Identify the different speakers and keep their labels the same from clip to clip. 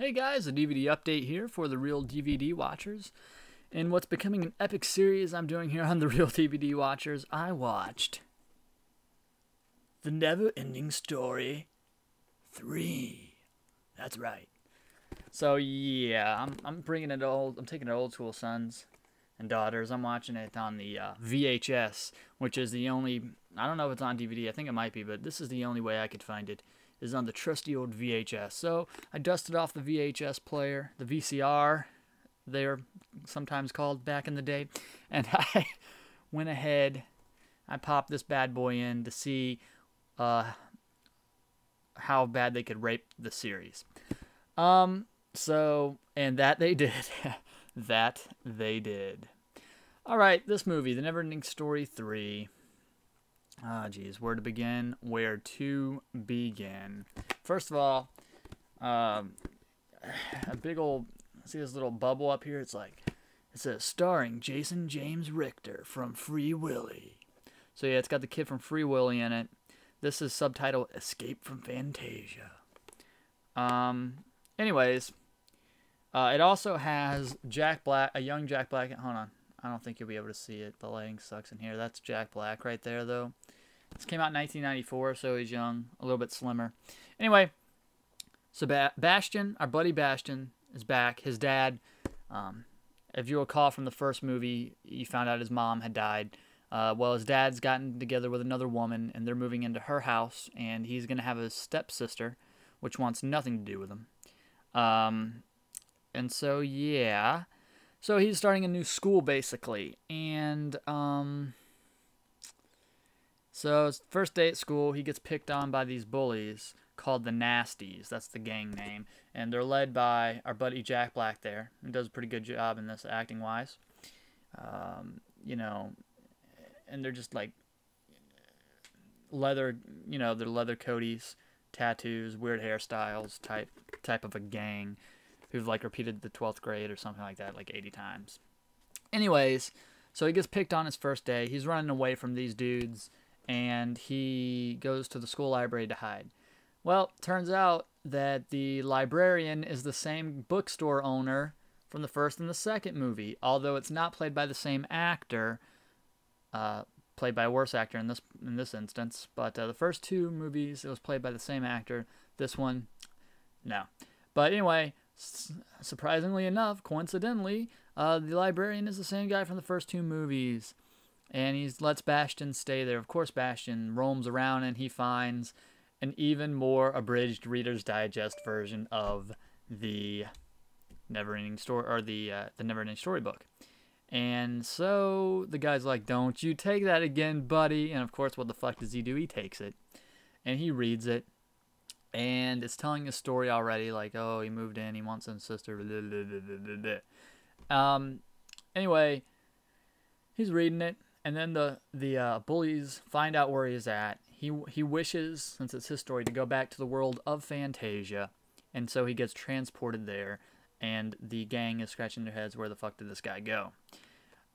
Speaker 1: Hey guys, a DVD update here for the Real DVD Watchers. In what's becoming an epic series I'm doing here on the Real DVD Watchers, I watched The Never-Ending Story 3. That's right. So yeah, I'm bringing it old. I'm taking it old school, sons and daughters. I'm watching it on the VHS, which is the only. I don't know if it's on DVD. I think it might be, but this is the only way I could find it. Is on the trusty old VHS. So I dusted off the VHS player, the VCR, they're sometimes called back in the day, and I went ahead, I popped this bad boy in to see how bad they could rape the series. And that they did. That they did. Alright, this movie, The Never-Ending Story 3. Ah, geez, where to begin? Where to begin? First of all, a big old, see this little bubble up here? It says starring Jason James Richter from Free Willy. So yeah, it's got the kid from Free Willy in it. This is subtitled Escape from Fantasia. Anyways, it also has Jack Black, a young Jack Black. Hold on. I don't think you'll be able to see it. The lighting sucks in here. That's Jack Black right there, though. This came out in 1994, so he's young, a little bit slimmer. Anyway, so Bastian, our buddy Bastian, is back. His dad, if you recall from the first movie, you found out his mom had died. Well, his dad's gotten together with another woman, and they're moving into her house, and he's going to have a stepsister, which wants nothing to do with him. And so, yeah. So he's starting a new school, basically. And, so his first day at school, he gets picked on by these bullies called the Nasties. That's the gang name. And they're led by our buddy Jack Black there, who does a pretty good job in this acting-wise. You know, and they're just like leather, you know, they're leather coaties, tattoos, weird hairstyles type of a gang who've like repeated the 12th grade or something like that like 80 times. Anyways, so he gets picked on his first day. He's running away from these dudes, and he goes to the school library to hide. Well, turns out that the librarian is the same bookstore owner from the first and the second movie, although it's not played by the same actor, played by a worse actor in this instance. But the first two movies, it was played by the same actor. This one, no. But anyway, surprisingly enough, coincidentally, the librarian is the same guy from the first two movies. And he lets Bastian stay there. Of course, Bastian roams around and he finds an even more abridged Reader's Digest version of the Never-Ending Story, or the Never-Ending Story book. And so the guy's like, "Don't you take that again, buddy." And of course, what the fuck does he do? He takes it. And he reads it. And it's telling a story already, like, oh, he moved in, he wants his sister, blah, blah, blah, blah, blah. Anyway, he's reading it. And then the bullies find out where he's at. He wishes, since it's his story, to go back to the world of Fantasia. And so he gets transported there. And the gang is scratching their heads, where the fuck did this guy go?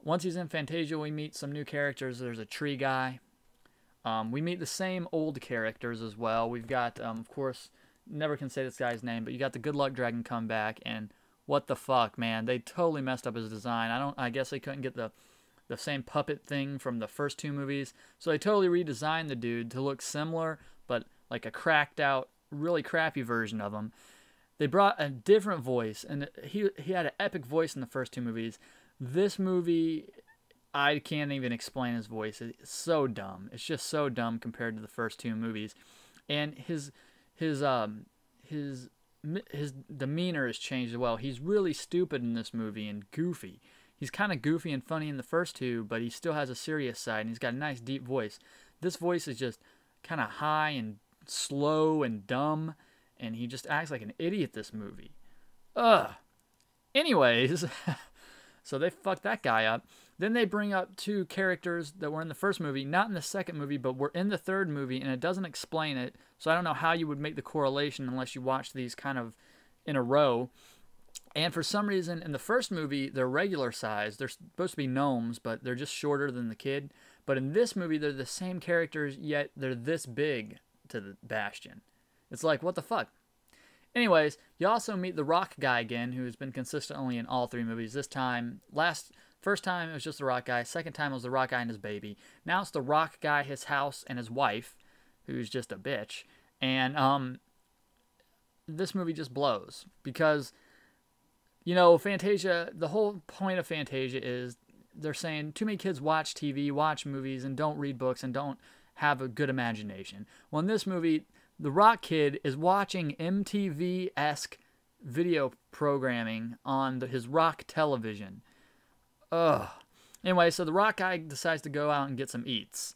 Speaker 1: Once he's in Fantasia, we meet some new characters. There's a tree guy. We meet the same old characters as well. We've got, of course, never can say this guy's name, but you got the Good Luck Dragon come back. And what the fuck, man? They totally messed up his design. I guess they couldn't get the same puppet thing from the first two movies. So they totally redesigned the dude to look similar, but like a cracked out, really crappy version of him. They brought a different voice, and he had an epic voice in the first two movies. This movie, I can't even explain his voice. It's so dumb. It's just so dumb compared to the first two movies. And his demeanor has changed as well. He's really stupid in this movie and goofy. He's kind of goofy and funny in the first two, but he still has a serious side, and he's got a nice deep voice. This voice is just kind of high and slow and dumb, and he just acts like an idiot this movie. Ugh. Anyways, so they fucked that guy up. Then they bring up two characters that were in the first movie, not in the second movie, but were in the third movie, and it doesn't explain it, so I don't know how you would make the correlation unless you watch these kind of in a row. And for some reason, in the first movie, they're regular size. They're supposed to be gnomes, but they're just shorter than the kid. But in this movie, they're the same characters, yet they're this big to the Bastian. It's like, what the fuck? Anyways, you also meet the Rock guy again, who's been consistently in all 3 movies. This time, first time it was just the Rock guy. Second time it was the Rock guy and his baby. Now it's the Rock guy, his house, and his wife, who's just a bitch. And this movie just blows because, you know, Fantasia. The whole point of Fantasia is they're saying too many kids watch TV, watch movies, and don't read books and don't have a good imagination. Well, in this movie, the Rock kid is watching MTV-esque video programming on his Rock television. Ugh. Anyway, so the Rock guy decides to go out and get some eats,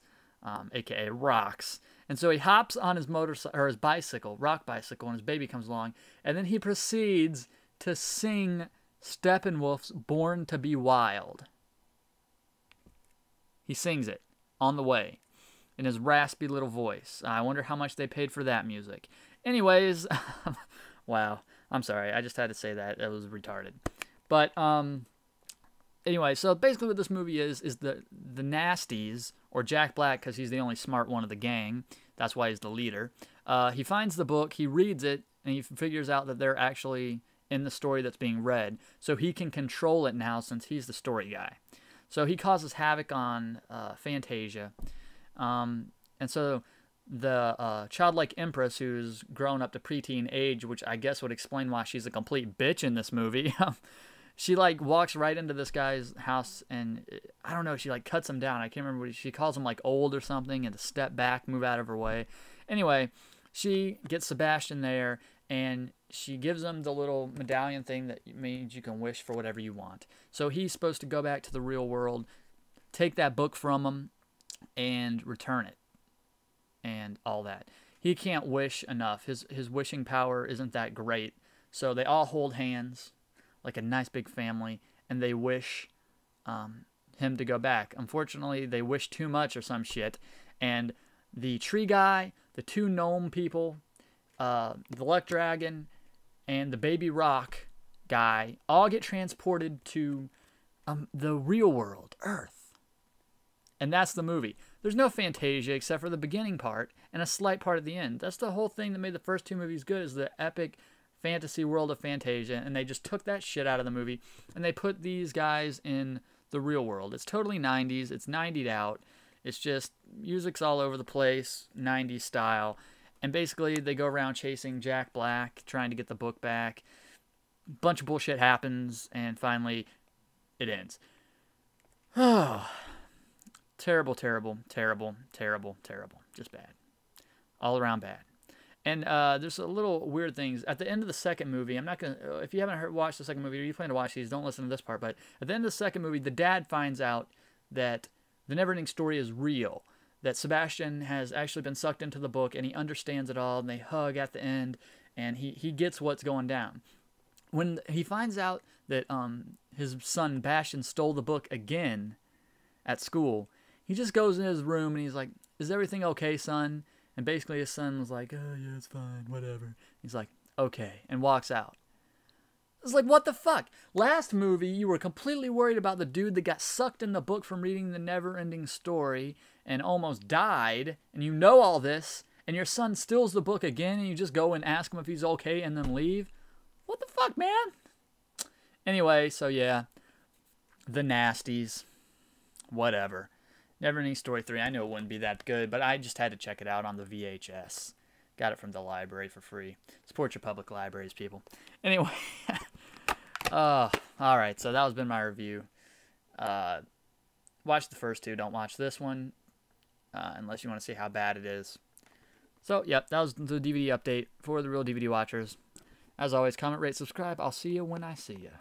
Speaker 1: aka rocks. And so he hops on his motorcycle or his bicycle, Rock bicycle, and his baby comes along, and then he proceeds to sing Steppenwolf's "Born to Be Wild." He sings it on the way in his raspy little voice. I wonder how much they paid for that music. Anyways, wow. I'm sorry. I just had to say that. That was retarded. But anyway, so basically what this movie is the Nasties, or Jack Black, because he's the only smart one of the gang. That's why he's the leader. He finds the book, he reads it, and he figures out that they're actually in the story that's being read. So he can control it now since he's the story guy. So he causes havoc on Fantasia. And so the childlike empress, who's grown up to preteen age, which I guess would explain why she's a complete bitch in this movie, she like walks right into this guy's house and I don't know, she like cuts him down. I can't remember what she calls him, like old or something, and to step back, move out of her way. Anyway, she gets Sebastian there and she gives him the little medallion thing that means you can wish for whatever you want. So he's supposed to go back to the real world, take that book from him, and return it, and all that. He can't wish enough. His wishing power isn't that great. So they all hold hands, like a nice big family, and they wish him to go back. Unfortunately, they wish too much or some shit, and the tree guy, the 2 gnome people, the luck dragon, and the baby rock guy all get transported to the real world, Earth. And that's the movie. There's no Fantasia except for the beginning part and a slight part at the end. That's the whole thing that made the first 2 movies good, is the epic fantasy world of Fantasia, and they just took that shit out of the movie and they put these guys in the real world. It's totally 90s. It's 90'd out. It's just music's all over the place, 90s style. And basically they go around chasing Jack Black, trying to get the book back. Bunch of bullshit happens, and finally it ends. Oh, terrible, terrible, terrible, terrible, terrible. Just bad. All around bad. And there's a little weird things. At the end of the second movie, I'm not going to... If you haven't watched the second movie, or you plan to watch these, don't listen to this part. But at the end of the second movie, the dad finds out that the Nevending story is real. That Sebastian has actually been sucked into the book, and he understands it all, and they hug at the end, and he gets what's going down. When he finds out that his son Bastian stole the book again at school, he just goes in his room, and he's like, "Is everything okay, son?" And basically his son was like, "Oh, yeah, it's fine, whatever." He's like, "Okay," and walks out. It's like, what the fuck? Last movie, you were completely worried about the dude that got sucked in the book from reading the never-ending story and almost died, and you know all this, and your son steals the book again, and you just go and ask him if he's okay and then leave? What the fuck, man? Anyway, so yeah, the Nasties. Whatever. Neverending Story 3, I knew it wouldn't be that good, but I just had to check it out on the VHS. Got it from the library for free. Support your public libraries, people. Anyway, alright, so that has been my review. Watch the first 2, don't watch this one, unless you want to see how bad it is. So, yep, that was the DVD update for the real DVD watchers. As always, comment, rate, subscribe. I'll see you when I see you.